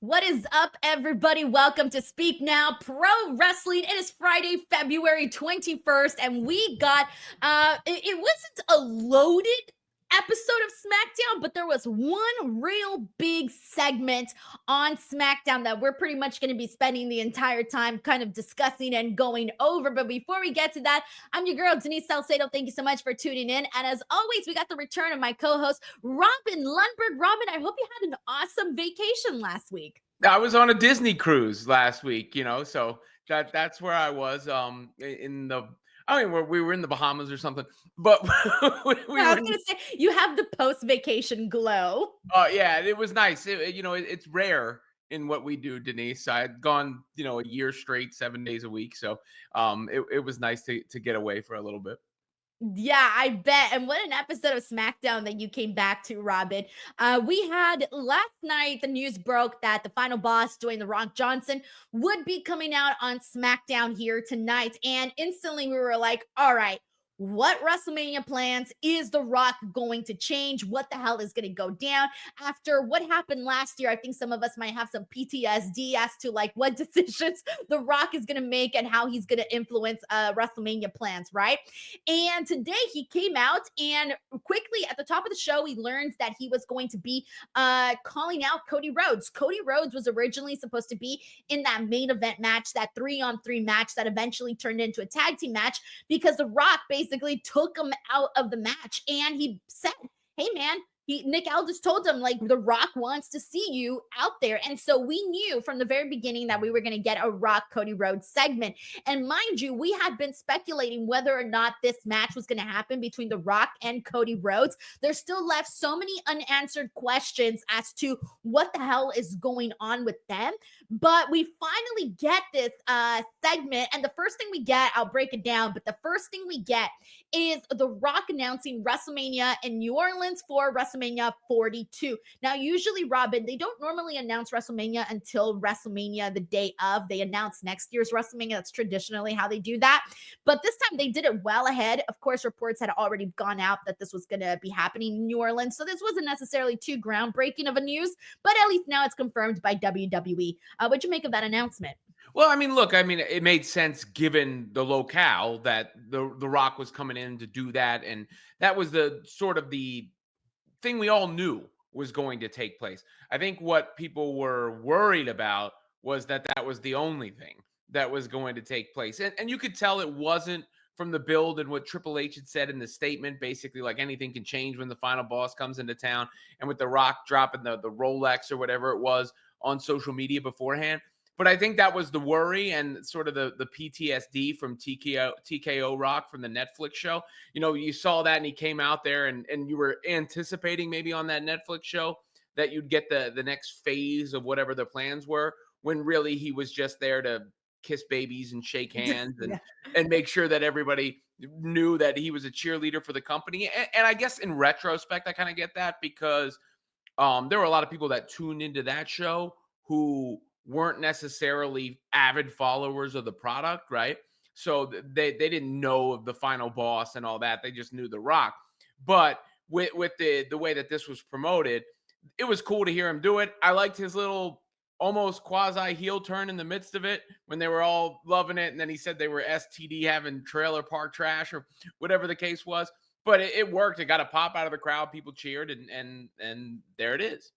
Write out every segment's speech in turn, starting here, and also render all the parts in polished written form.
What is up, everybody? Welcome to Speak Now Pro Wrestling. It is Friday, February 21st, and we got, it wasn't a loaded episode of SmackDown, but there was one real big segment on SmackDown that we're pretty much going to be spending the entire time kind of discussing and going over. But before we get to that, I'm your girl, Denise Salcedo. Thank you so much for tuning in. And as always, we got the return of my co-host, Robin Lundberg. Robin, I hope you had an awesome vacation last week. I was on a Disney cruise last week, so that's where I was. We were in the Bahamas or something, but I was gonna say you have the post-vacation glow. Oh yeah, it was nice. It's rare in what we do, Denise. I had gone, a year straight, 7 days a week, so it was nice to get away for a little bit. Yeah, I bet. And what an episode of SmackDown that you came back to, Robin. We had last night, the news broke that the final boss, Dwayne "The Rock" Johnson, would be coming out on SmackDown here tonight. And instantly we were like, all right, what WrestleMania plans is The Rock going to change? What the hell is going to go down after what happened last year? I think some of us might have some PTSD as to like what decisions The Rock is going to make and how he's going to influence WrestleMania plans, right? And today he came out and quickly at the top of the show, he learns that he was going to be calling out Cody Rhodes. Cody Rhodes was originally supposed to be in that main event match, that 3-on-3 match that eventually turned into a tag team match because The Rock basically took him out of the match. And he said, hey man, Nick Aldis told him, like, The Rock wants to see you out there. And so we knew from the very beginning that we were going to get a Rock Cody Rhodes segment. And mind you, we had been speculating whether or not this match was going to happen between The Rock and Cody Rhodes. There's still left so many unanswered questions as to what the hell is going on with them. But we finally get this segment. And the first thing we get, I'll break it down, but the first thing we get is The Rock announcing WrestleMania in New Orleans for WrestleMania 42. Now, usually, Robin, they don't normally announce WrestleMania until WrestleMania the day of. They announce next year's WrestleMania. That's traditionally how they do that. But this time they did it well ahead. Of course, reports had already gone out that this was going to be happening in New Orleans. So this wasn't necessarily too groundbreaking of a news, but at least now it's confirmed by WWE. What'd you make of that announcement? Well, it made sense given the locale that the Rock was coming in to do that. And that was the sort of the thing we all knew was going to take place. I think what people were worried about was that was the only thing that was going to take place. And you could tell it wasn't from the build and what Triple H had said in the statement, basically like anything can change when the final boss comes into town. And with The Rock dropping the Rolex or whatever it was on social media beforehand. But I think that was the worry and sort of the PTSD from TKO Rock from the Netflix show. You saw that and he came out there and you were anticipating maybe on that Netflix show that you'd get the next phase of whatever the plans were, when really he was just there to kiss babies and shake hands and make sure that everybody knew that he was a cheerleader for the company. And I guess in retrospect, I kind of get that because there were a lot of people that tuned into that show who weren't necessarily avid followers of the product, right? So they didn't know of the final boss and all that. They just knew The Rock. But with the way that this was promoted, it was cool to hear him do it. I liked his little almost quasi heel turn in the midst of it when they were all loving it. And then he said they were STD having trailer park trash or whatever the case was. But it worked. It got a pop out of the crowd. People cheered and there it is.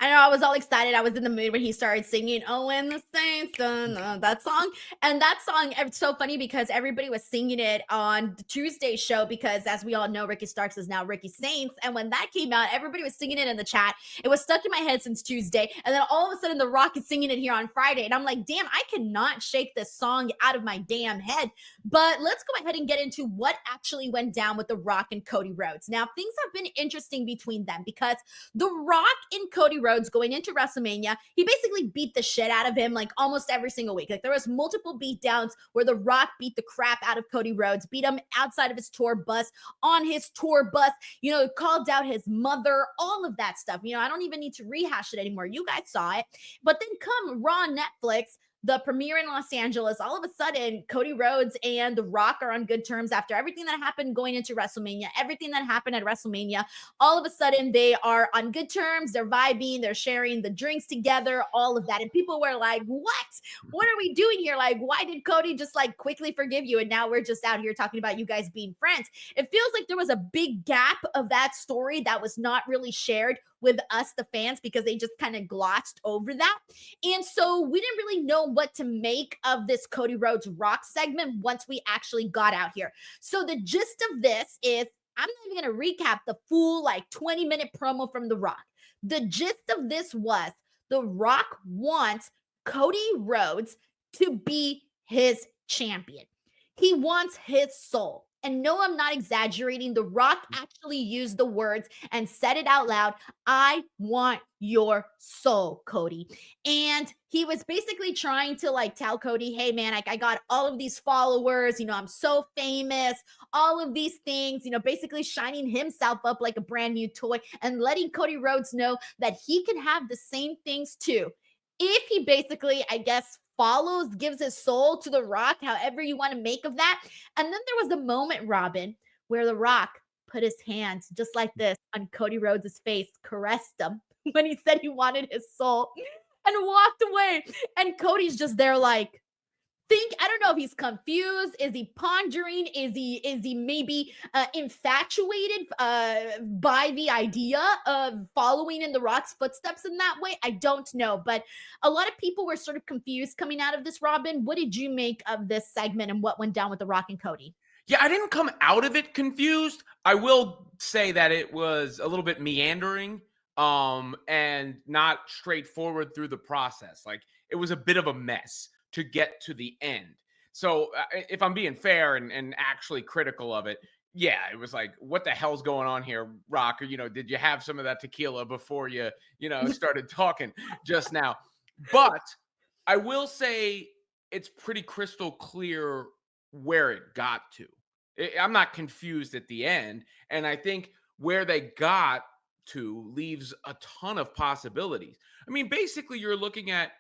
I know I was all excited. I was in the mood when he started singing, "Oh, when the Saints," that song. And that song, it's so funny because everybody was singing it on the Tuesday show because, as we all know, Ricky Starks is now Ricky Saints. And when that came out, everybody was singing it in the chat. It was stuck in my head since Tuesday. And then all of a sudden, The Rock is singing it here on Friday. And I'm like, damn, I cannot shake this song out of my damn head. But let's go ahead and get into what actually went down with The Rock and Cody Rhodes. Now, things have been interesting between them because The Rock and Cody Rhodes going into WrestleMania, he basically beat the shit out of him like almost every single week. Like there was multiple beatdowns where The Rock beat the crap out of Cody Rhodes, beat him outside of his tour bus, on his tour bus, called out his mother, all of that stuff. I don't even need to rehash it anymore. You guys saw it. But then come Raw Netflix, the premiere in Los Angeles, all of a sudden, Cody Rhodes and The Rock are on good terms after everything that happened going into WrestleMania, everything that happened at WrestleMania. All of a sudden, they are on good terms. They're vibing, they're sharing the drinks together, all of that. And people were like, what? What are we doing here? Like, why did Cody just like quickly forgive you? And now we're just out here talking about you guys being friends. It feels like there was a big gap of that story that was not really shared with us, the fans, because they just kind of glossed over that. And so we didn't really know what to make of this Cody Rhodes Rock segment once we actually got out here. So the gist of this is, I'm not even going to recap the full like 20-minute promo from The Rock. The gist of this was The Rock wants Cody Rhodes to be his champion. He wants his soul. And no, I'm not exaggerating. The Rock actually used the words and said it out loud. I want your soul, Cody. And he was basically trying to like tell Cody, hey man, I got all of these followers, I'm so famous, all of these things, basically shining himself up like a brand new toy and letting Cody Rhodes know that he can have the same things too. If he basically, I guess, follows, gives his soul to The Rock, however you want to make of that. And then there was a moment, Robin, where The Rock put his hands just like this on Cody Rhodes' face, caressed him when he said he wanted his soul, and walked away. And Cody's just there like, I don't know if he's confused. Is he pondering? Is he maybe infatuated by the idea of following in The Rock's footsteps in that way? I don't know. But a lot of people were sort of confused coming out of this, Robin. What did you make of this segment and what went down with The Rock and Cody? Yeah, I didn't come out of it confused. I will say that it was a little bit meandering and not straightforward through the process. Like, it was a bit of a mess to get to the end. So if I'm being fair and actually critical of it, yeah, it was like, what the hell's going on here, Rock? Or, did you have some of that tequila before you started talking just now? But I will say it's pretty crystal clear where it got to. I'm not confused at the end. And I think where they got to leaves a ton of possibilities. I mean, basically, you're looking at,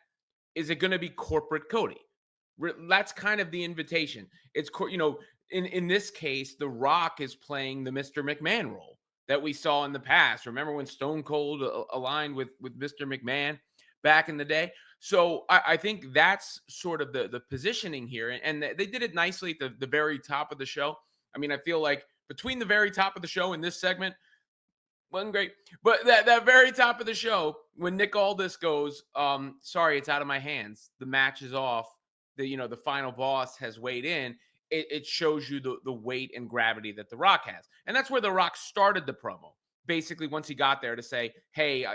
is it going to be corporate Cody? That's kind of the invitation. It's, in this case, The Rock is playing the Mr. McMahon role that we saw in the past. Remember when Stone Cold aligned with Mr. McMahon back in the day? So I think that's sort of the positioning here. And they did it nicely at the very top of the show. I mean, I feel like between the very top of the show and this segment, wasn't great, but that very top of the show, when Nick Aldis goes, sorry, it's out of my hands, the match is off, the final boss has weighed in, it shows you the weight and gravity that The Rock has. And that's where The Rock started the promo, basically, once he got there, to say, hey,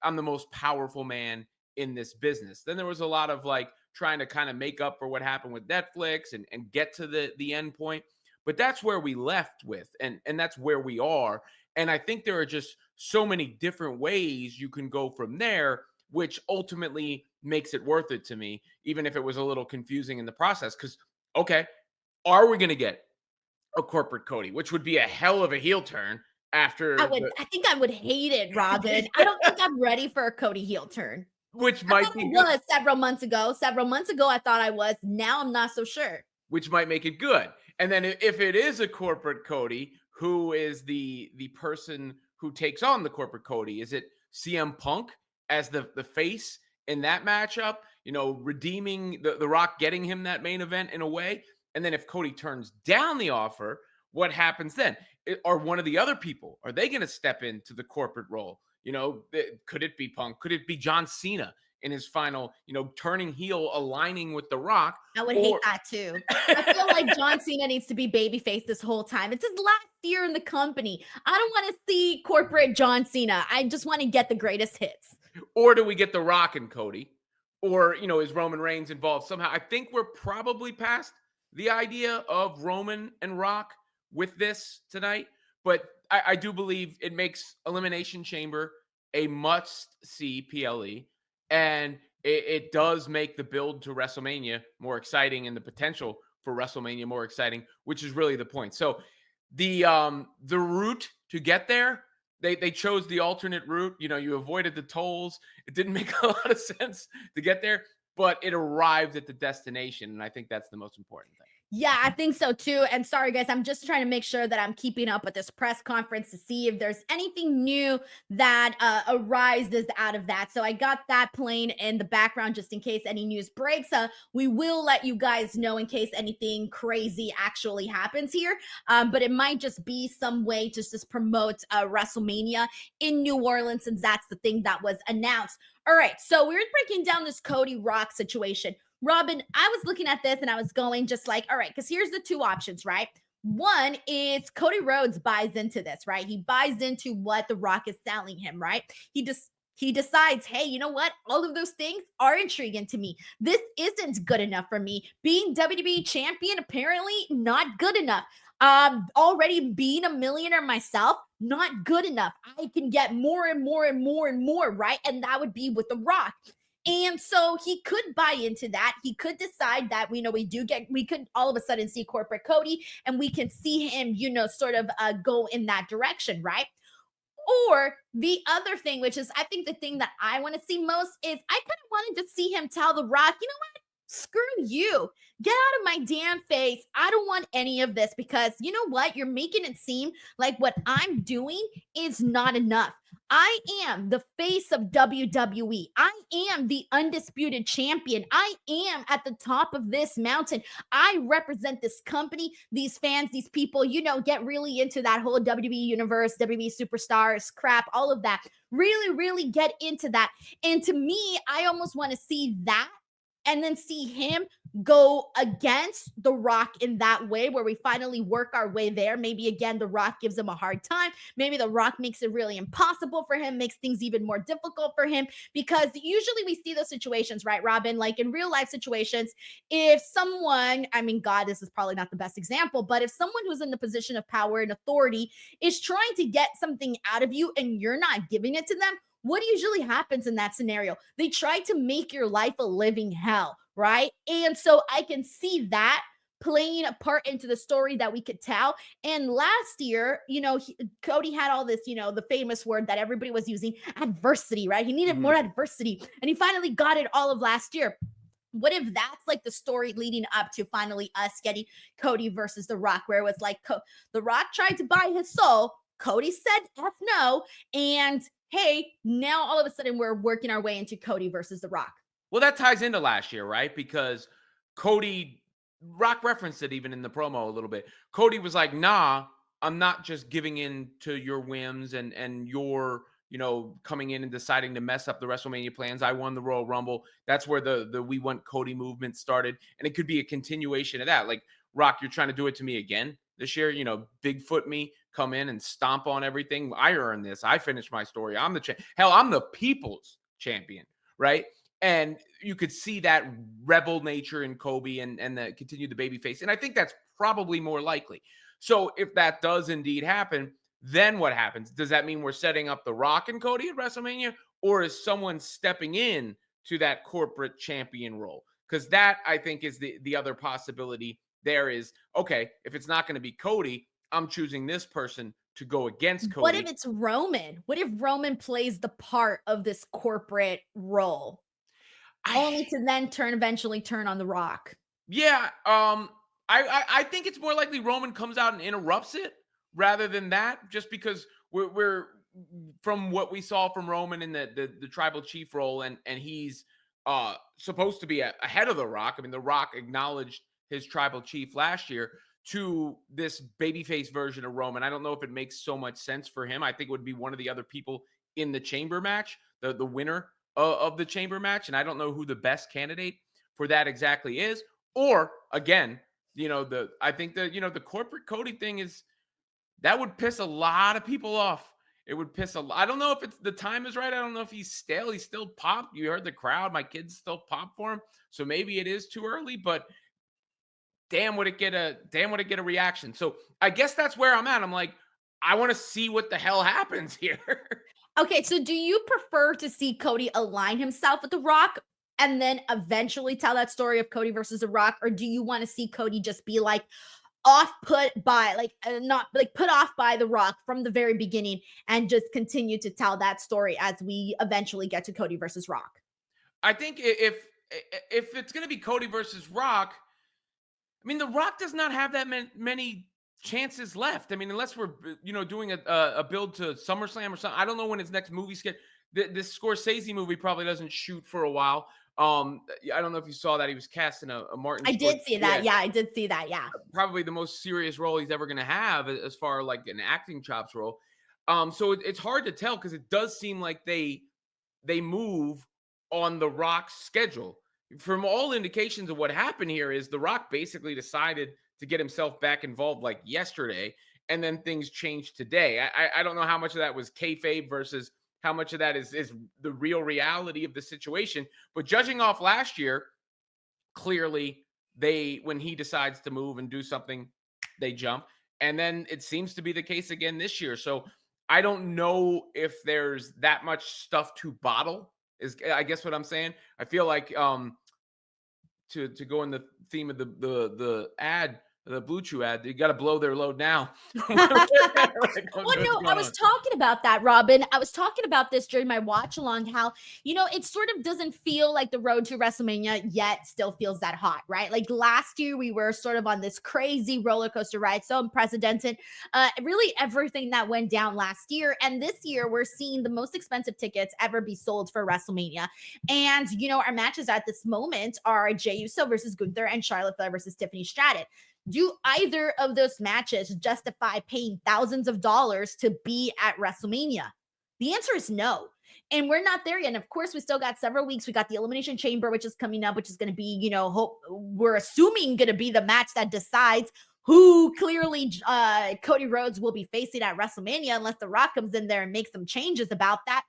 I'm the most powerful man in this business. Then there was a lot of like trying to kind of make up for what happened with Netflix and get to the end point. But that's where we left with, and that's where we are. And I think there are just so many different ways you can go from there, which ultimately makes it worth it to me, even if it was a little confusing in the process. Because, okay, are we going to get a corporate Cody, which would be a hell of a heel turn after. I think I would hate it, Robin. I don't think I'm ready for a Cody heel turn. Which might be good. Was several months ago. Several months ago, I thought I was. Now I'm not so sure. Which might make it good. And then if it is a corporate Cody, who is the person who takes on the corporate Cody? Is it CM Punk as the face in that matchup? Redeeming the Rock, getting him that main event in a way. And then if Cody turns down the offer, what happens then? Are one of the other people, are they going to step into the corporate role? Could it be Punk? Could it be John Cena in his final, turning heel, aligning with The Rock? I would hate that too. I feel like John Cena needs to be babyface this whole time. It's his last year in the company. I don't want to see corporate John Cena. I just want to get the greatest hits. Or do we get The Rock and Cody? Or, is Roman Reigns involved somehow? I think we're probably past the idea of Roman and Rock with this tonight. But I do believe it makes Elimination Chamber a must-see PLE. And it does make the build to WrestleMania more exciting and the potential for WrestleMania more exciting, which is really the point. So the route to get there, they chose the alternate route. You avoided the tolls. It didn't make a lot of sense to get there. but it arrived at the destination. And I think that's the most important thing. Yeah, I think so too. And sorry, guys, I'm just trying to make sure that I'm keeping up with this press conference to see if there's anything new that arises out of that. So I got that playing in the background just in case any news breaks. We will let you guys know in case anything crazy actually happens here. But it might just be some way to just promote WrestleMania in New Orleans, since that's the thing that was announced. All right, so we were breaking down this Cody Rock situation. Robin, I was looking at this and I was going just like, all right, because here's the two options, right? One is Cody Rhodes buys into this, right? He buys into what The Rock is selling him, right? He decides, hey, you know what? All of those things are intriguing to me. This isn't good enough for me. Being WWE champion, apparently not good enough. Already being a millionaire myself, not good enough. I can get more and more and more and more, right? And that would be with The Rock. And so he could buy into that. He could decide that we could all of a sudden see corporate Cody, and we can see him, sort of go in that direction, right? Or the other thing, which is I think the thing that I want to see most, is I kind of wanted to see him tell The Rock, you know what? Screw you. Get out of my damn face. I don't want any of this, because you know what? You're making it seem like what I'm doing is not enough. I am the face of WWE. I am the undisputed champion. I am at the top of this mountain. I represent this company, these fans, these people, get really into that whole WWE universe, WWE superstars crap, all of that. Really, really get into that. And to me, I almost want to see that, and then see him go against The Rock in that way, where we finally work our way there. Maybe again, The Rock gives him a hard time. Maybe The Rock makes it really impossible for him, makes things even more difficult for him, because usually we see those situations, right, Robin? Like in real life situations, if someone, I mean, God, this is probably not the best example, but if someone who's in the position of power and authority is trying to get something out of you and you're not giving it to them, what usually happens in that scenario? They try to make your life a living hell, right? And so I can see that playing a part into the story that we could tell. And last year, Cody had all this, the famous word that everybody was using, adversity, right? He needed more adversity, and he finally got it all of last year. What if that's like the story leading up to finally us getting Cody versus The Rock, where it was like The Rock tried to buy his soul, Cody said F no, and hey, now all of a sudden we're working our way into Cody versus The Rock. Well, that ties into last year, right? Because Rock referenced it even in the promo a little bit. Cody was like, nah, I'm not just giving in to your whims and your, coming in and deciding to mess up the WrestleMania plans. I won the Royal Rumble. That's where the We Want Cody movement started. And it could be a continuation of that. Like, Rock, you're trying to do it to me again this year, Bigfoot me, come in and stomp on everything. I earned this. I finished my story. I'm the hell, I'm the people's champion, right? And you could see that rebel nature in Kobe and continue the babyface. And I think that's probably more likely. So if that does indeed happen, then what happens? Does that mean we're setting up The Rock and Cody at WrestleMania? Or is someone stepping in to that corporate champion role? Because that, I think, is the other possibility. There is, okay, if it's not going to be Cody, I'm choosing this person to go against Cody. What if it's Roman? What if Roman plays the part of this corporate role? Only to then eventually turn on The Rock. Yeah. I think it's more likely Roman comes out and interrupts it rather than that, just because we're from what we saw from Roman in the tribal chief role, and he's supposed to be ahead of The Rock. I mean, The Rock acknowledged his tribal chief last year, to this babyface version of Roman. I don't know if it makes so much sense for him. I think it would be one of the other people in the chamber match, the winner of the chamber match. And I don't know who the best candidate for that exactly is. Or again, I think the corporate Cody thing that would piss a lot of people off. It would piss I don't know if the time is right. I don't know if he's stale. He's still popped. You heard the crowd. My kids still pop for him. So maybe it is too early, but damn would it get a reaction. So I guess that's where I'm at. I'm like, I want to see what the hell happens here. Okay, so do you prefer to see Cody align himself with The Rock and then eventually tell that story of Cody versus The Rock? Or do you want to see Cody just be like put off by The Rock from the very beginning and just continue to tell that story as we eventually get to Cody versus Rock? I think if if it's going to be Cody versus Rock, I mean, The Rock does not have that many chances left. I mean, unless we're doing a build to SummerSlam or something. I don't know when his next movie schedule. This Scorsese movie probably doesn't shoot for a while. I don't know if you saw that he was cast in a Martin. I did see that. Yeah, I did see that. Yeah, probably the most serious role he's ever going to have as far like an acting chops role. So it's hard to tell because it does seem like they move on The Rock's schedule. From all indications of what happened here is The Rock basically decided to get himself back involved like yesterday, and then things changed today. I don't know how much of that was kayfabe versus how much of that is the real reality of the situation. But judging off last year, clearly when he decides to move and do something, they jump. And then it seems to be the case again this year. So I don't know if there's that much stuff to bottle, is I guess what I'm saying. I feel like to go in the theme of the ad, the Blue Chew ad, you got to blow their load now. Well, no, I was talking about that, Robin. I was talking about this during my watch along, how, it sort of doesn't feel like the road to WrestleMania yet still feels that hot, right? Like last year, we were sort of on this crazy roller coaster ride, so unprecedented. Really everything that went down last year. And this year, we're seeing the most expensive tickets ever be sold for WrestleMania. And, our matches at this moment are Jey Uso versus Gunther and Charlotte Flair versus Tiffany Stratton. Do either of those matches justify paying thousands of dollars to be at WrestleMania? The answer is no. And we're not there yet. And of course, we still got several weeks. We got the Elimination Chamber, which is coming up, which is going to be, we're assuming going to be the match that decides who clearly Cody Rhodes will be facing at WrestleMania, unless The Rock comes in there and makes some changes about that.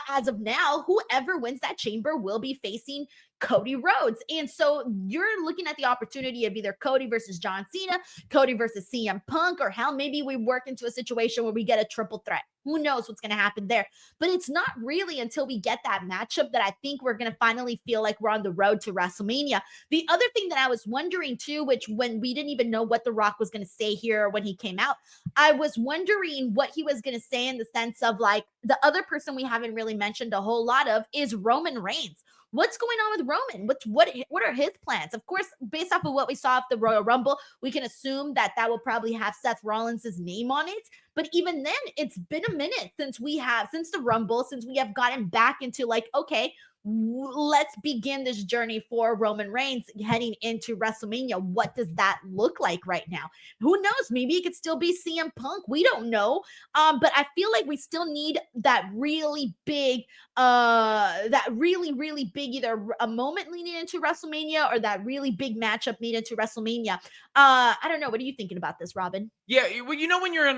As of now, whoever wins that chamber will be facing Cody Rhodes. And so you're looking at the opportunity of either Cody versus John Cena, Cody versus CM Punk, or hell, maybe we work into a situation where we get a triple threat. Who knows what's going to happen there? But it's not really until we get that matchup that I think we're going to finally feel like we're on the road to WrestleMania. The other thing that I was wondering too, which when we didn't even know what The Rock was going to say here when he came out, I was wondering what he was going to say in the sense of like the other person we haven't really mentioned a whole lot of is Roman Reigns. What's going on with Roman? What are his plans? Of course, based off of what we saw at the Royal Rumble, we can assume that will probably have Seth Rollins' name on it. But even then, it's been a minute since the Rumble, since we have gotten back into like, okay, let's begin this journey for Roman Reigns heading into WrestleMania. What does that look like right now? Who knows? Maybe it could still be CM Punk. We don't know. But I feel like we still need that really big, really big, either a moment leading into WrestleMania or that really big matchup leading into WrestleMania. I don't know. What are you thinking about this, Robin? Yeah, well, when you're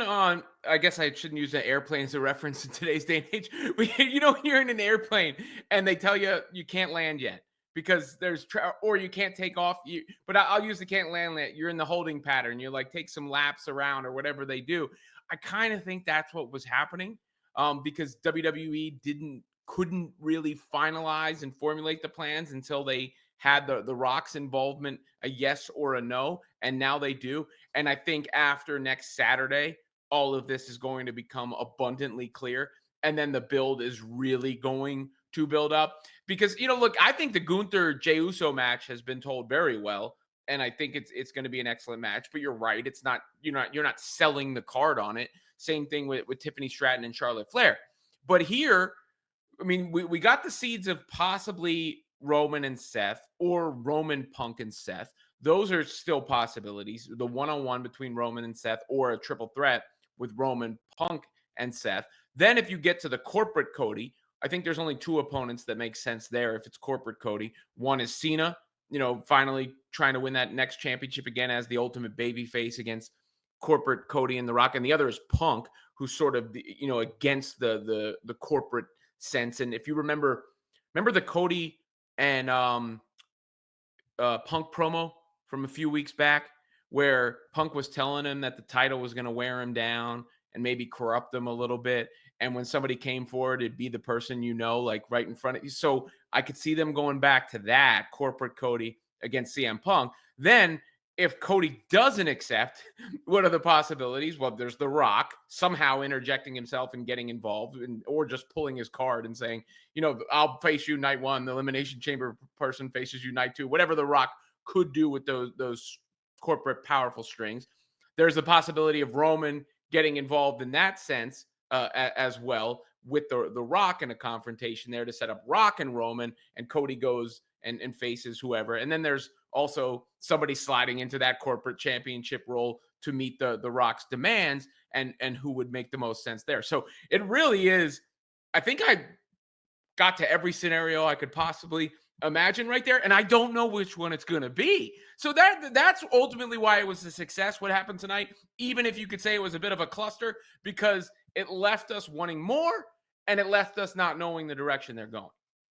I guess I shouldn't use an airplane as a reference in today's day and age. But when you're in an airplane and they tell you can't land yet because or you can't take off. But I'll use the can't land yet. You're in the holding pattern. You like take some laps around or whatever they do. I kind of think that's what was happening because WWE couldn't really finalize and formulate the plans until they had the Rock's involvement, a yes or a no, and now they do. And I think after next Saturday, all of this is going to become abundantly clear. And then the build is really going to build up. Because, look, I think the Gunther Jey Uso match has been told very well. And I think it's going to be an excellent match. But you're right. It's not, you're not selling the card on it. Same thing with Tiffany Stratton and Charlotte Flair. But here, I mean, we got the seeds of possibly Roman and Seth or Roman Punk and Seth. Those are still possibilities. The one-on-one between Roman and Seth or a triple threat with Roman, Punk, and Seth. Then if you get to the corporate Cody, I think there's only two opponents that make sense there if it's corporate Cody. One is Cena, finally trying to win that next championship again as the ultimate babyface against corporate Cody and The Rock. And the other is Punk, who's sort of, against the corporate sense. And if you remember the Cody and Punk promo from a few weeks back where Punk was telling him that the title was going to wear him down and maybe corrupt him a little bit. And when somebody came forward, it'd be the person like right in front of you. So I could see them going back to that corporate Cody against CM Punk. Then if Cody doesn't accept, what are the possibilities? Well, there's The Rock somehow interjecting himself and getting involved, or just pulling his card and saying, I'll face you night one. The Elimination Chamber person faces you night two. Whatever The Rock could do with those corporate powerful strings. There's the possibility of Roman getting involved in that sense as well, with the Rock in a confrontation there to set up Rock and Roman, and Cody goes and faces whoever. And then there's also somebody sliding into that corporate championship role to meet the Rock's demands, and who would make the most sense there. So it really is, I think I got to every scenario I could possibly imagine right there, and I don't know which one it's going to be. So that's ultimately why it was a success, what happened tonight, even if you could say it was a bit of a cluster, because it left us wanting more, and it left us not knowing the direction they're going.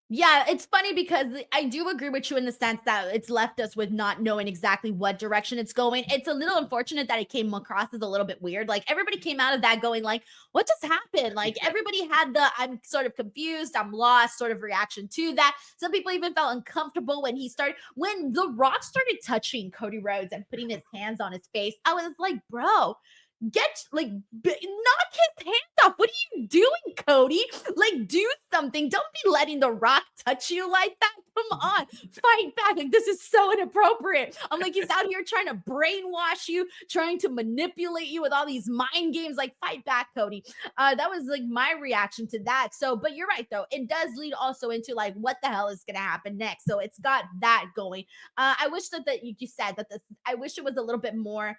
Yeah, it's funny because I do agree with you in the sense that it's left us with not knowing exactly what direction it's going. It's a little unfortunate that it came across as a little bit weird. Like, everybody came out of that going like, what just happened? Like, everybody had the I'm sort of confused, I'm lost sort of reaction to that. Some people even felt uncomfortable when The Rock started touching Cody Rhodes and putting his hands on his face. I was like, bro, knock his hands off. What are you doing, Cody? Like, do something. Don't be letting The Rock touch you like that. Come on, fight back. Like, this is so inappropriate. I'm like, he's out here trying to brainwash you, trying to manipulate you with all these mind games. Like, fight back, Cody. That was like my reaction to that. So, but you're right though. It does lead also into like, what the hell is going to happen next? So it's got that going. I wish that you said that I wish it was a little bit more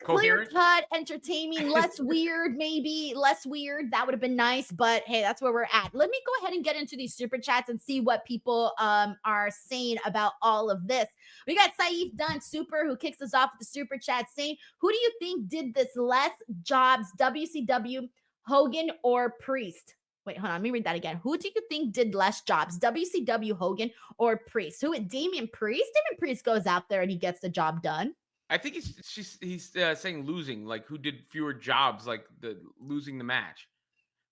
clear cut, entertaining, less weird, maybe less weird. That would have been nice, but hey, that's where we're at. Let me go ahead and get into these super chats and see what people are saying about all of this. We got Saif Dunn Super, who kicks us off with the super chat saying, who do you think did this less jobs, WCW, Hogan or Priest? Wait, hold on. Let me read that again. Who do you think did less jobs, WCW, Hogan or Priest? Who? Damian Priest? Damian Priest goes out there and he gets the job done. I think he's saying losing, like who did fewer jobs, like losing the match.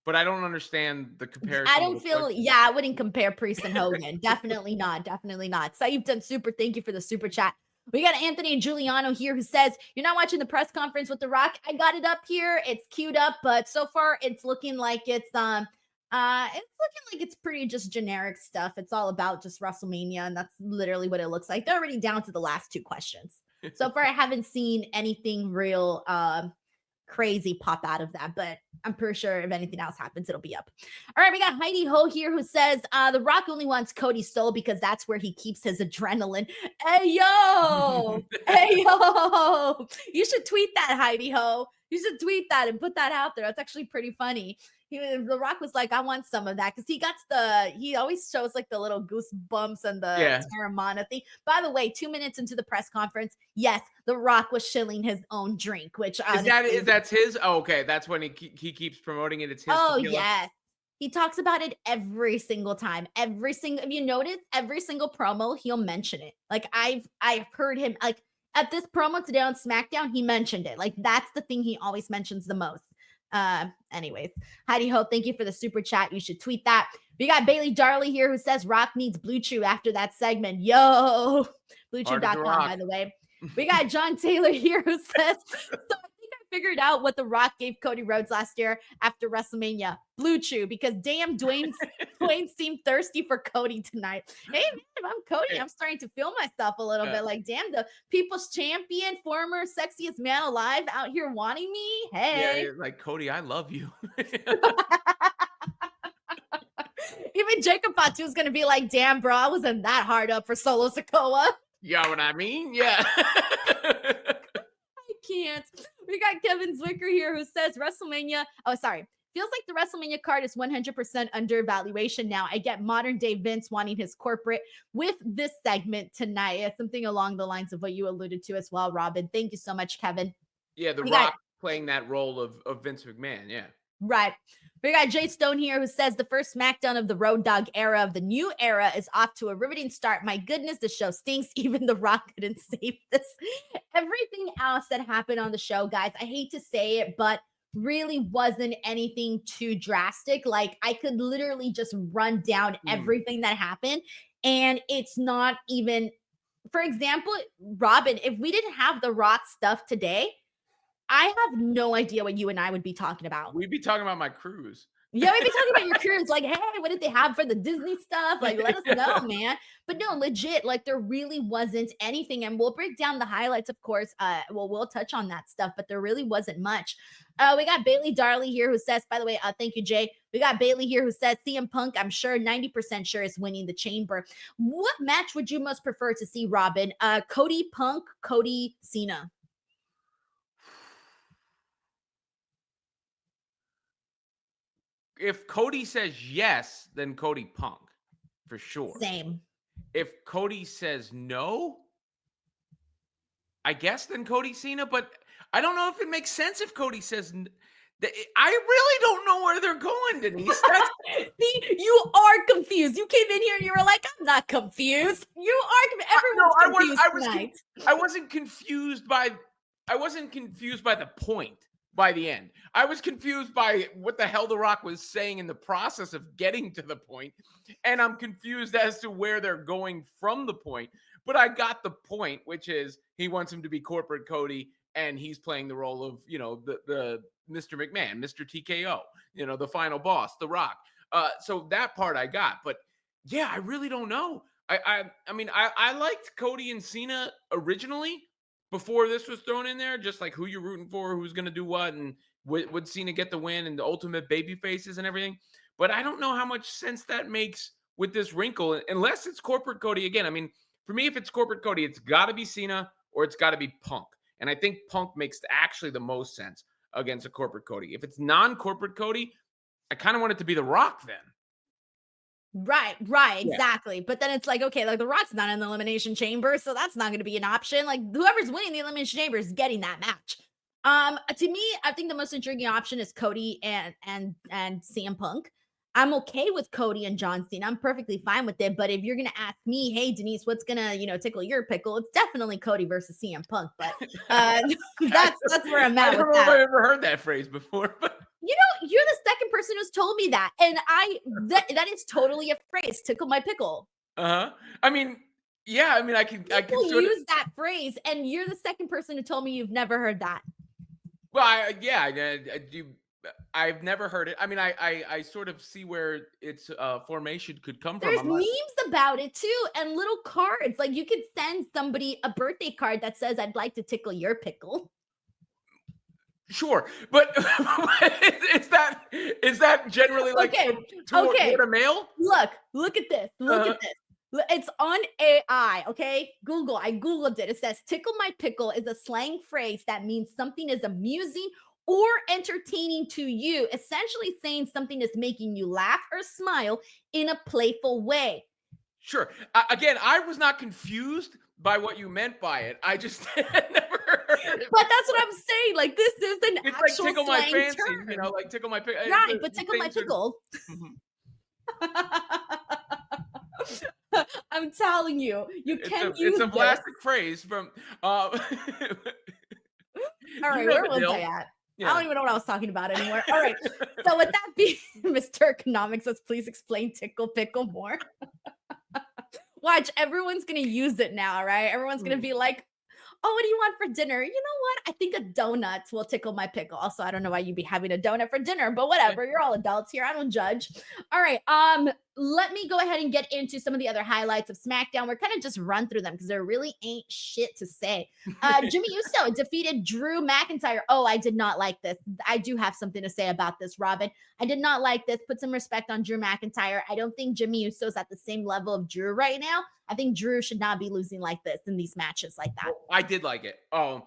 But I don't understand the comparison. I don't feel, I wouldn't compare Priest and Hogan. Definitely not. Definitely not. So you've done super. Thank you for the super chat. We got Anthony Giuliano here who says, you're not watching the press conference with The Rock. I got it up here. It's queued up, but so far it's looking like it's pretty just generic stuff. It's all about just WrestleMania, and that's literally what it looks like. They're already down to the last two questions. So far, I haven't seen anything real crazy pop out of that, but I'm pretty sure if anything else happens, it'll be up. All right, we got Heidi Ho here who says, The Rock only wants Cody's soul because that's where he keeps his adrenaline. Hey, yo! Hey, yo! You should tweet that, Heidi Ho. You should tweet that and put that out there. That's actually pretty funny. The Rock was like, I want some of that, because he always shows like the little goosebumps and the Terramana thing. By the way, 2 minutes into the press conference, yes, The Rock was shilling his own drink, which that's his. Oh, okay, that's when he keeps promoting it. It's his. Oh yes, he talks about it every single time. If you notice, every single promo he'll mention it. Like I've heard him like at this promo today on SmackDown, he mentioned it. Like that's the thing he always mentions the most. Anyways, Heidi Ho, thank you for the super chat. You should tweet that. We got Bailey Darley here who says Rock needs Blue Chew after that segment. Yo, BlueChew.com, by the way. We got John Taylor here who says, so I think I figured out what The Rock gave Cody Rhodes last year after WrestleMania. Blue Chew, because damn, Dwayne seemed thirsty for Cody tonight. Hey, man, if I'm Cody, I'm starting to feel myself a little bit like, damn, the people's champion, former sexiest man alive out here wanting me. Hey. Yeah, like, Cody, I love you. Even Jacob Fatu is going to be like, damn, bro, I wasn't that hard up for Solo Sikoa. You know what I mean? Yeah. I can't. We got Kevin Zwicker here who says WrestleMania. Oh, sorry. Feels like the WrestleMania card is 100% under evaluation now. I get modern day Vince wanting his corporate with this segment tonight. It's something along the lines of what you alluded to as well, Robin. Thank you so much, Kevin. Yeah, The Rock playing that role of Vince McMahon. Yeah. Right. We got Jay Stone here who says the first SmackDown of the Road Dogg era of the new era is off to a riveting start. My goodness, the show stinks. Even The Rock couldn't save this. Everything else that happened on the show, guys, I hate to say it, but really wasn't anything too drastic. Like I could literally just run down everything that happened, and it's not even for example, Robin, if we didn't have the Rock stuff today, I have no idea what you and I would be talking about. We'd be talking about my cruise. Yeah, we'd be talking about your cruise. Like, hey, what did they have for the Disney stuff? Like, let us know, man. But no, legit, like there really wasn't anything. And we'll break down the highlights, of course. We'll touch on that stuff, but there really wasn't much. We got Bailey Darley here who says, by the way, thank you, Jay. We got Bailey here who says CM Punk, I'm sure 90% sure is winning the chamber. What match would you most prefer to see, Robin? Cody Punk, Cody Cena. If Cody says yes, then Cody Punk for sure. Same. If Cody says no, I guess then Cody Cena, but I don't know if it makes sense if Cody says I really don't know where they're going, Denise. See, you are confused. You came in here and you were like, I'm not confused. You are. Everyone's confused. I wasn't confused by the point by the end. I was confused by what the hell The Rock was saying in the process of getting to the point, and I'm confused as to where they're going from the point. But I got the point, which is he wants him to be corporate Cody, and he's playing the role of, the Mr. McMahon, Mr. TKO, the final boss, The Rock. So that part I got. But yeah, I really don't know. I mean, I liked Cody and Cena originally before this was thrown in there, just like who you're rooting for, who's going to do what, and would Cena get the win and the ultimate baby faces and everything. But I don't know how much sense that makes with this wrinkle, unless it's corporate Cody again. I mean, for me, if it's corporate Cody, it's got to be Cena or it's got to be Punk. And I think Punk makes actually the most sense against a corporate Cody. If it's non-corporate Cody, I kind of want it to be The Rock then. Right, exactly. Yeah. But then it's like, okay, like The Rock's not in the Elimination Chamber, so that's not going to be an option. Like whoever's winning the Elimination Chamber is getting that match. To me, I think the most intriguing option is Cody and CM Punk. I'm okay with Cody and John Cena. I'm perfectly fine with it. But if you're gonna ask me, hey Denise, what's gonna tickle your pickle? It's definitely Cody versus CM Punk. But that's where I'm at. I don't know if I've ever heard that phrase before, but. You're the second person who's told me that. And that is totally a phrase, tickle my pickle. I mean, yeah, I mean, I can use that phrase, and you're the second person who told me you've never heard that. Well, I've never heard it. I mean, I sort of see where its formation could come from. There's memes about it too, and little cards. Like you could send somebody a birthday card that says, I'd like to tickle your pickle. Sure, but is that generally like toward a male? Look at this. Look at this. It's on AI, okay? Google. I Googled it. It says tickle my pickle is a slang phrase that means something is amusing or entertaining to you, essentially saying something is making you laugh or smile in a playful way. Sure. Again, I was not confused by what you meant by it. I just never heard it. But that's what I'm saying. Like this is an it's actual like tickle my fancy, term. like tickle my pickle. Right, but tickle my pickle. I'm telling you, can use it's a plastic phrase from. All right, where was I at? Yeah. I don't even know what I was talking about anymore. All right. So with that being, Mr. Economics says, please explain tickle pickle more. Watch, everyone's going to use it now, right? Everyone's going to be like, oh, what do you want for dinner? You know what? I think a donut will tickle my pickle. Also, I don't know why you'd be having a donut for dinner, but whatever. You're all adults here. I don't judge. All right. Let me go ahead and get into some of the other highlights of SmackDown. We're kind of just run through them because there really ain't shit to say. Jimmy Uso defeated Drew McIntyre. Oh, I did not like this. I do have something to say about this, Robin. I did not like this. Put some respect on Drew McIntyre. I don't think Jimmy Uso is at the same level of Drew right now. I think Drew should not be losing like this in these matches like that. I did like it. I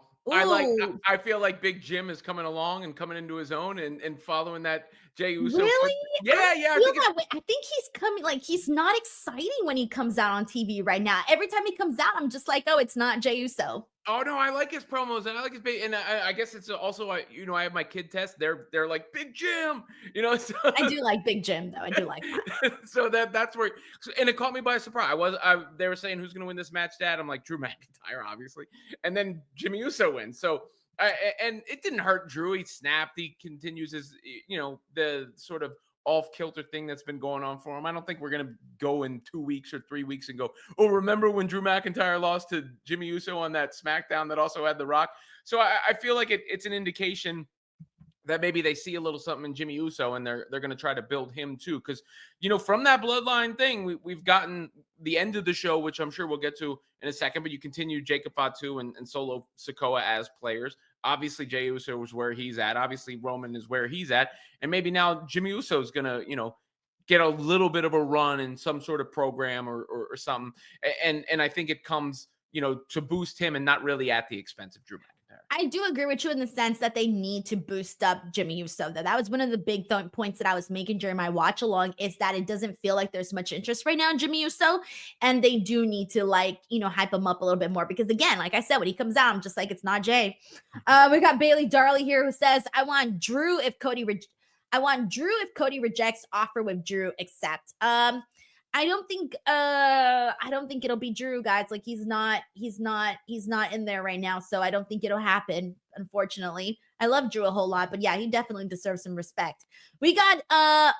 feel like Big Jim is coming along and coming into his own and following that Jey Uso. Really? Yeah. I think he's coming. Like he's not exciting when he comes out on TV right now. Every time he comes out, I'm just like, oh, it's not Jey Uso. Oh no, I like his promos and I like his big. And I guess it's also I have my kid test. They're like Big Jim. So. I do like Big Jim though. I do like that. So that's where. And it caught me by surprise. They were saying who's going to win this match, Dad. I'm like Drew McIntyre, obviously, and then Jimmy Uso wins. So. And it didn't hurt Drew. He snapped. He continues his, the sort of off-kilter thing that's been going on for him. I don't think we're going to go in 2 weeks or 3 weeks and go, oh, remember when Drew McIntyre lost to Jimmy Uso on that SmackDown that also had The Rock? So I feel like it's an indication that maybe they see a little something in Jimmy Uso and they're going to try to build him too. Because, from that Bloodline thing, we've gotten the end of the show, which I'm sure we'll get to in a second, but you continue Jacob Fatu and Solo Sikoa as players. Obviously, Jey Uso is where he's at. Obviously, Roman is where he's at. And maybe now Jimmy Uso is going to, get a little bit of a run in some sort of program or something. And I think it comes, to boost him and not really at the expense of Drew McIntyre. I do agree with you in the sense that they need to boost up Jimmy Uso. That was one of the big points that I was making during my watch along, is that it doesn't feel like there's much interest right now in Jimmy Uso. And they do need to hype him up a little bit more, because again, like I said, when he comes out, I'm just like, it's not Jay. We got Bailey Darley here who says, I want Drew if Cody rejects, offer with Drew accept. I don't think it'll be Drew, guys. Like he's not in there right now. So I don't think it'll happen, unfortunately. I love Drew a whole lot, but yeah, he definitely deserves some respect. We got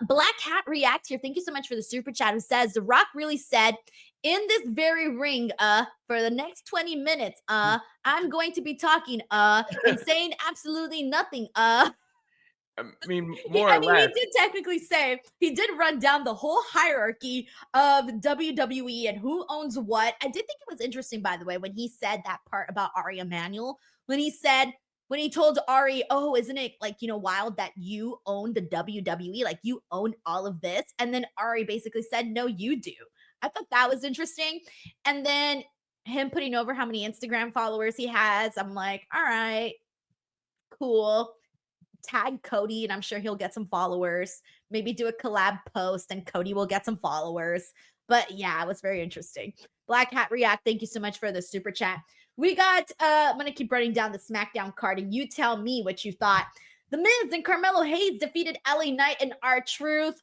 Black Hat React here. Thank you so much for the super chat, who says The Rock really said, in this very ring, for the next 20 minutes, I'm going to be talking, and saying absolutely nothing, I mean, more or less. He did technically say, he did run down the whole hierarchy of WWE and who owns what. I did think it was interesting, by the way, when he said that part about Ari Emanuel, when he told Ari, oh, isn't it wild that you own the WWE? Like you own all of this. And then Ari basically said, no, you do. I thought that was interesting. And then him putting over how many Instagram followers he has. I'm like, all right, cool. Tag Cody and I'm sure he'll get some followers. Maybe do a collab post and Cody will get some followers. But yeah, it was very interesting. Black Hat React, thank you so much for the super chat. We got, I'm going to keep running down the SmackDown card and you tell me what you thought. The Miz and Carmelo Hayes defeated LA Knight and R-Truth.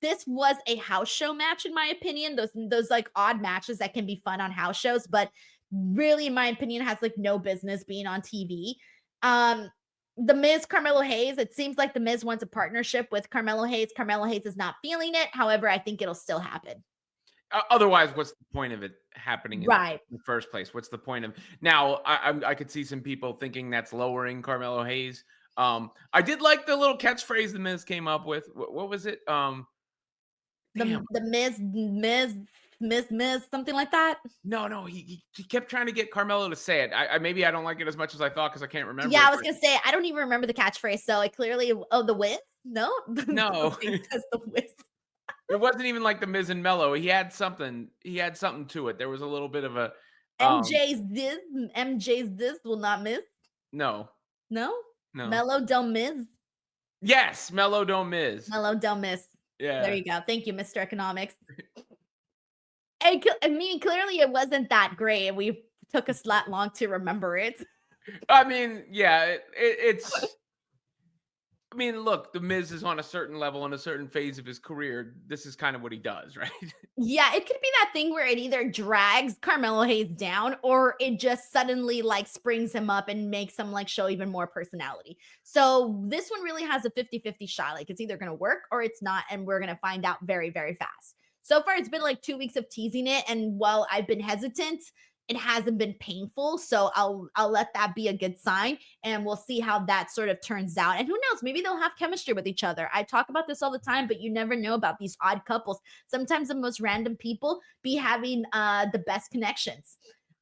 This was a house show match, in my opinion. Those odd matches that can be fun on house shows, but really, in my opinion, has no business being on TV. The Miz, Carmelo Hayes, it seems like the Miz wants a partnership with Carmelo Hayes. Carmelo Hayes is not feeling it. However, I think it'll still happen. Otherwise, what's the point of it happening in the first place? What's the point of now? I could see some people thinking that's lowering Carmelo Hayes. I did like the little catchphrase the Miz came up with. What was it? The Miz, something like that. No, he kept trying to get Carmelo to say it. Maybe I don't like it as much as I thought because I can't remember. Yeah, I was gonna say I don't even remember the catchphrase. So clearly, the Wiz? No, because the Wiz. It wasn't even like the Miz and Mello. He had something to it. There was a little bit of a MJ's this will not miss. No. Mello don't miss. Yes, Mello don't miss. Mello don't miss. Yeah. There you go. Thank you, Mr. Economics. I mean, clearly it wasn't that great, and we took us that long to remember it. I mean, yeah, it's. I mean, look, the Miz is on a certain level, in a certain phase of his career. This is kind of what he does, right? Yeah, it could be that thing where it either drags Carmelo Hayes down or it just suddenly springs him up and makes him show even more personality. So this one really has a 50-50 shot. It's either going to work or it's not. And we're going to find out very, very fast. So far, it's been 2 weeks of teasing it. And while I've been hesitant, it hasn't been painful. So I'll let that be a good sign and we'll see how that sort of turns out. And who knows, maybe they'll have chemistry with each other. I talk about this all the time, but you never know about these odd couples. Sometimes the most random people be having the best connections.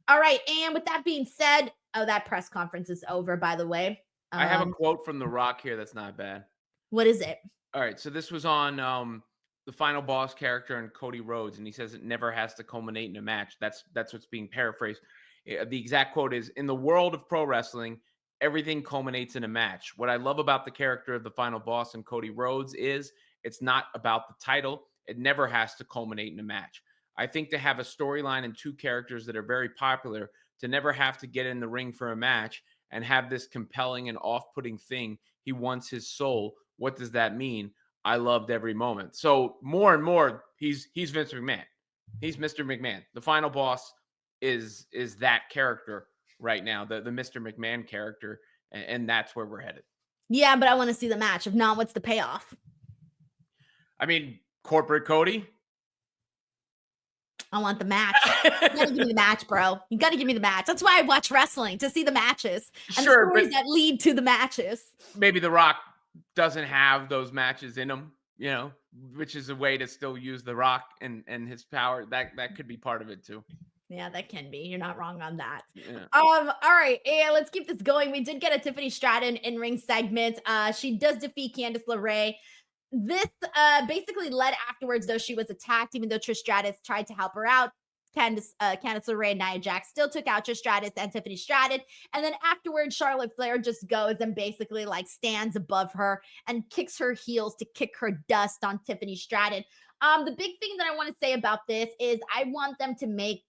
All right. And with that being said, that press conference is over, by the way. I have a quote from The Rock here that's not bad. What is it? All right. So this was on the final boss character and Cody Rhodes, and he says it never has to culminate in a match. That's what's being paraphrased. The exact quote is, in the world of pro wrestling, everything culminates in a match. What I love about the character of the final boss and Cody Rhodes is it's not about the title. It never has to culminate in a match. I think to have a storyline and two characters that are very popular, to never have to get in the ring for a match and have this compelling and off-putting thing, he wants his soul. What does that mean? I loved every moment. So more and more, he's Vince McMahon. He's Mr. McMahon. The final boss is that character right now, the Mr. McMahon character, and that's where we're headed. Yeah, but I want to see the match. If not, what's the payoff? I mean, corporate Cody. I want the match. You gotta give me the match, bro. You gotta give me the match. That's why I watch wrestling, to see the matches and the Sure, stories but that lead to the matches. maybe The Rock doesn't have those matches in him, which is a way to still use The Rock and his power. That could be part of it too. Yeah, that can be. You're not wrong on that. Yeah. All right, and let's keep this going. We did get a Tiffany Stratton in-ring segment. She does defeat Candice LeRae. This basically led afterwards, though she was attacked, even though Trish Stratus tried to help her out. Candice LeRae and Nia Jax still took out Trish Stratus and Tiffany Stratton. And then afterwards, Charlotte Flair just goes and basically like stands above her and kicks her heels to kick her dust on Tiffany Stratton. The big thing that I want to say about this is I want them to make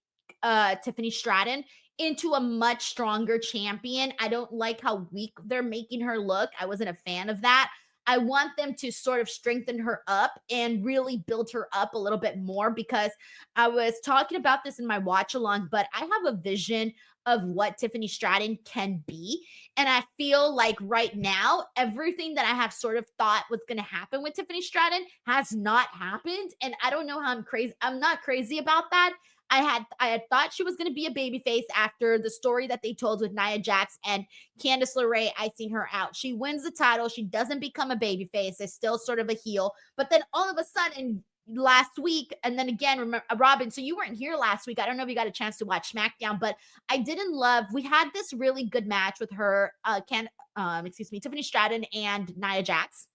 Tiffany Stratton into a much stronger champion. I don't like how weak they're making her look. I wasn't a fan of that. I want them to sort of strengthen her up and really build her up a little bit more, because I was talking about this in my watch along, but I have a vision of what Tiffany Stratton can be. And I feel like right now, everything that I have sort of thought was going to happen with Tiffany Stratton has not happened. And I don't know how I'm crazy. I'm not crazy about that. I had thought she was going to be a babyface after the story that they told with Nia Jax and Candice LeRae. I seen her out. She wins the title. She doesn't become a babyface. It's still sort of a heel. But then all of a sudden last week, and then again, remember, Robin, so you weren't here last week. I don't know if you got a chance to watch SmackDown, but I didn't love, we had this really good match with her, Tiffany Stratton and Nia Jax.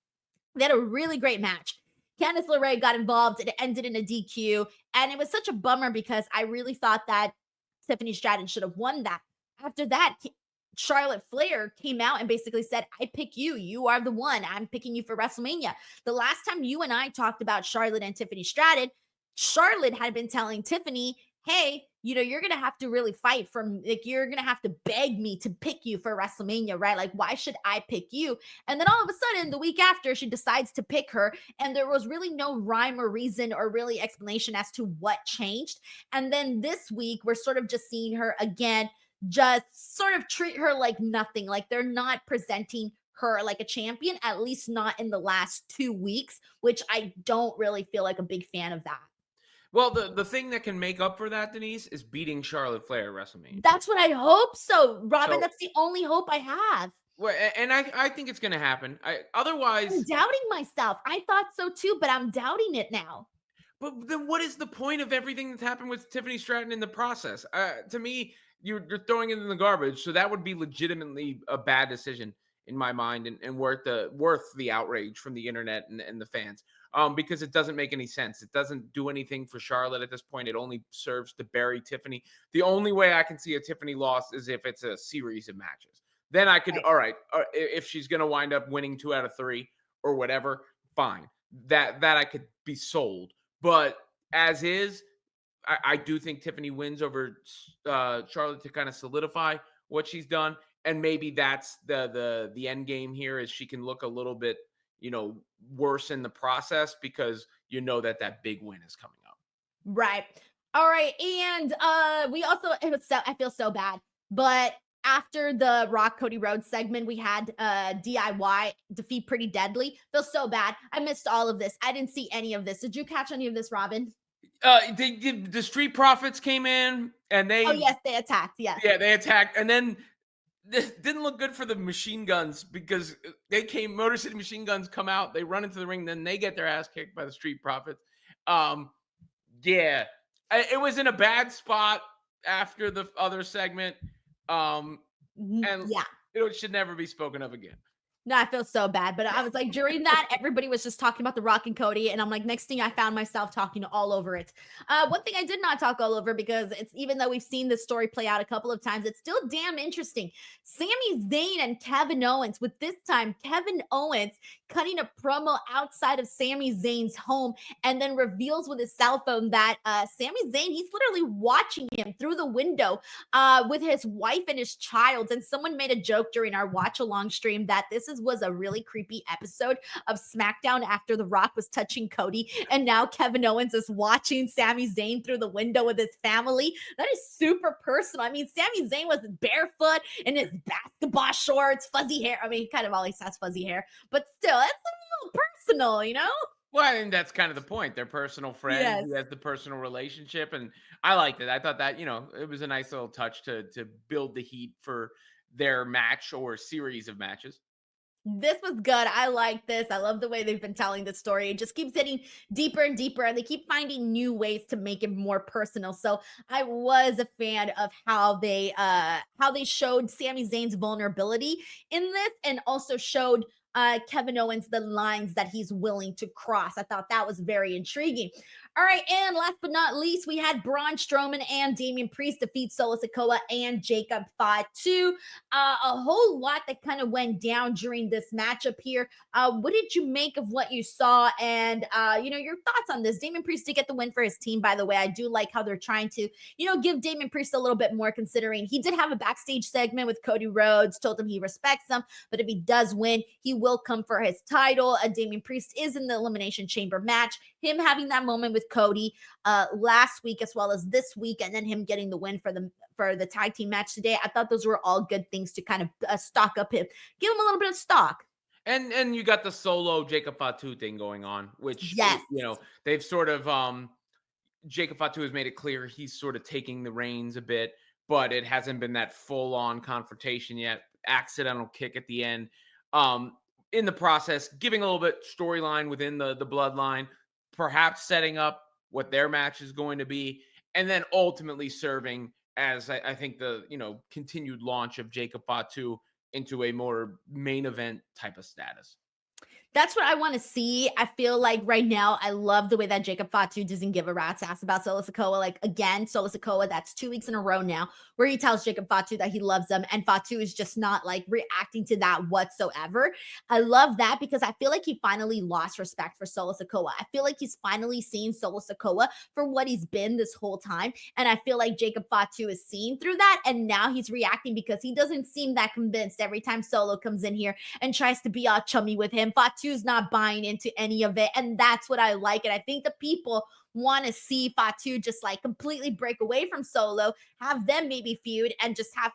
They had a really great match. Candice LeRae got involved. It ended in a DQ. And it was such a bummer because I really thought that Tiffany Stratton should have won that. After that, Charlotte Flair came out and basically said, I pick you. You are the one. I'm picking you for WrestleMania. The last time you and I talked about Charlotte and Tiffany Stratton, Charlotte had been telling Tiffany, hey, you're going to have to really fight you're going to have to beg me to pick you for WrestleMania, right? Like, why should I pick you? And then all of a sudden, the week after, she decides to pick her. And there was really no rhyme or reason or really explanation as to what changed. And then this week, we're sort of just seeing her again, just sort of treat her like nothing. Like they're not presenting her like a champion, at least not in the last 2 weeks, which I don't really feel like a big fan of that. Well, the thing that can make up for that, Denise, is beating Charlotte Flair at WrestleMania. That's what I hope so, Robin. That's the only hope I have. Well, and I think it's going to happen. Otherwise, I'm doubting myself. I thought so too, but I'm doubting it now. But then what is the point of everything that's happened with Tiffany Stratton in the process? To me, you're throwing it in the garbage. So that would be legitimately a bad decision in my mind, and worth the outrage from the internet and the fans. Because it doesn't make any sense. It doesn't do anything for Charlotte at this point. It only serves to bury Tiffany. The only way I can see a Tiffany loss is if it's a series of matches. Then I could, all right, if she's going to wind up winning 2 out of 3 or whatever, fine. That I could be sold. But as is, I do think Tiffany wins over Charlotte to kind of solidify what she's done. And maybe that's the end game here, is she can look a little bit, worse in the process, because that big win is coming up. Right. All right. And I feel so bad, but after the Rock Cody Rhodes segment, we had DIY defeat Pretty Deadly. Feel so bad. I missed all of this. I didn't see any of this. Did you catch any of this, Robin? The Street Profits came in and they. Oh yes, they attacked. Yes. Yeah, they attacked, and then this didn't look good for the Machine Guns, because Motor City Machine Guns come out, they run into the ring, then they get their ass kicked by the Street Profits. Yeah, it was in a bad spot after the other segment. And yeah, it should never be spoken of again. No, I feel so bad. But I was like, during that, everybody was just talking about the Rock and Cody. And I'm like, next thing I found myself talking all over it. One thing I did not talk all over, because it's, even though we've seen this story play out a couple of times, it's still damn interesting. Sami Zayn and Kevin Owens, with this time Kevin Owens cutting a promo outside of Sami Zayn's home, and then reveals with his cell phone that Sami Zayn, he's literally watching him through the window with his wife and his child. And someone made a joke during our watch along stream that this was a really creepy episode of SmackDown after The Rock was touching Cody, and now Kevin Owens is watching Sami Zayn through the window with his family. That is super personal. I mean, Sami Zayn was barefoot in his basketball shorts, fuzzy hair. I mean, he kind of always has fuzzy hair, but still, that's a little personal, Well, I think that's kind of the point. They're personal friends. Yes. He has the personal relationship, and I liked it. I thought that it was a nice little touch to build the heat for their match or series of matches. This was good. I like this. I love the way they've been telling the story. It just keeps getting deeper and deeper, and they keep finding new ways to make it more personal. So I was a fan of how they showed Sami Zayn's vulnerability in this, and also showed Kevin Owens the lines that he's willing to cross. I thought that was very intriguing. All right, and last but not least, we had Braun Strowman and Damian Priest defeat Solo Sikoa and Jacob Fatu. A whole lot that kind of went down during this matchup here. What did you make of what you saw? And your thoughts on this? Damian Priest did get the win for his team, by the way. I do like how they're trying to, give Damian Priest a little bit more, considering he did have a backstage segment with Cody Rhodes, told him he respects him, but if he does win, he will come for his title. Damian Priest is in the Elimination Chamber match. Him having that moment with Cody last week as well as this week, and then him getting the win for the tag team match today. I thought those were all good things to kind of stock up him, give him a little bit of stock. And you got the Solo Jacob Fatu thing going on, which Yes. they've sort of Jacob Fatu has made it clear he's sort of taking the reins a bit, but it hasn't been that full on confrontation yet. Accidental kick at the end. In the process, giving a little bit storyline within the bloodline, perhaps setting up what their match is going to be, and then ultimately serving as I think the continued launch of Jacob Fatu into a more main event type of status. That's what I want to see. I feel like right now, I love the way that Jacob Fatu doesn't give a rat's ass about Solo Sikoa. Like, again, Solo Sikoa, that's 2 weeks in a row now, where he tells Jacob Fatu that he loves him, and Fatu is just not like reacting to that whatsoever. I love that because I feel like he finally lost respect for Solo Sikoa. I feel like he's finally seen Solo Sikoa for what he's been this whole time. And I feel like Jacob Fatu is seeing through that. And now he's reacting because he doesn't seem that convinced every time Solo comes in here and tries to be all chummy with him. Fatu's not buying into any of it. And that's what I like. And I think the people want to see Fatu just like completely break away from Solo, have them maybe feud, and just have,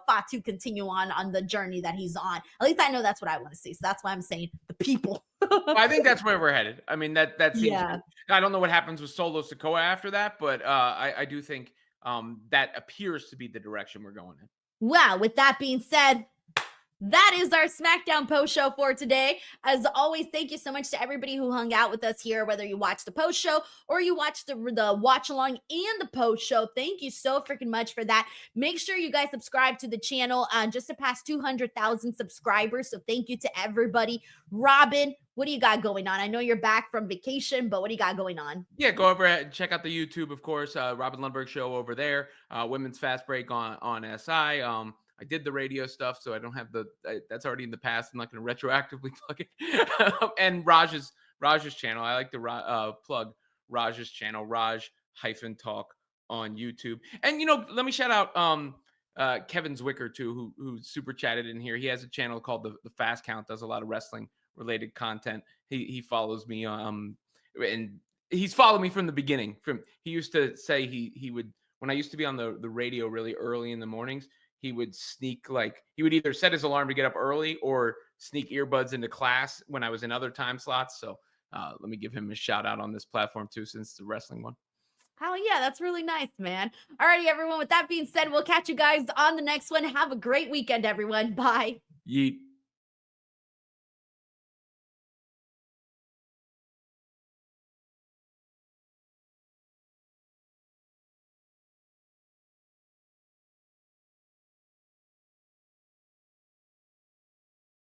Fatu continue on the journey that he's on. At least I know that's what I want to see. So that's why I'm saying the people. I think that's where we're headed. I mean, that seems, Yeah. I don't know what happens with Solo Sikoa after that, but I do think that appears to be the direction we're going in. Wow. With that being said, that is our SmackDown post show for today. As always, thank you so much to everybody who hung out with us here, whether you watched the post show or you watched the watch along and the post show. Thank you so freaking much for that. Make sure you guys subscribe to the channel. Just to pass 200,000 subscribers. So thank you to everybody. Robin, what do you got going on? I know you're back from vacation, but what do you got going on? Yeah, go over and check out the YouTube, of course. Robin Lundberg show over there. Women's Fast Break on SI. I did the radio stuff, so I don't have that's already in the past. I'm not going to retroactively plug it. And Raj's channel. I like to plug Raj's channel, Raj-Talk on YouTube. And let me shout out Kevin Zwicker too, who super chatted in here. He has a channel called the Fast Count. Does a lot of wrestling related content. He follows me and he's followed me from the beginning. He used to say he would, when I used to be on the radio really early in the mornings, he would sneak, he would either set his alarm to get up early or sneak earbuds into class when I was in other time slots. So let me give him a shout out on this platform too, since it's the wrestling one. Hell yeah, that's really nice, man. Alrighty, everyone. With that being said, we'll catch you guys on the next one. Have a great weekend, everyone. Bye. Yeet.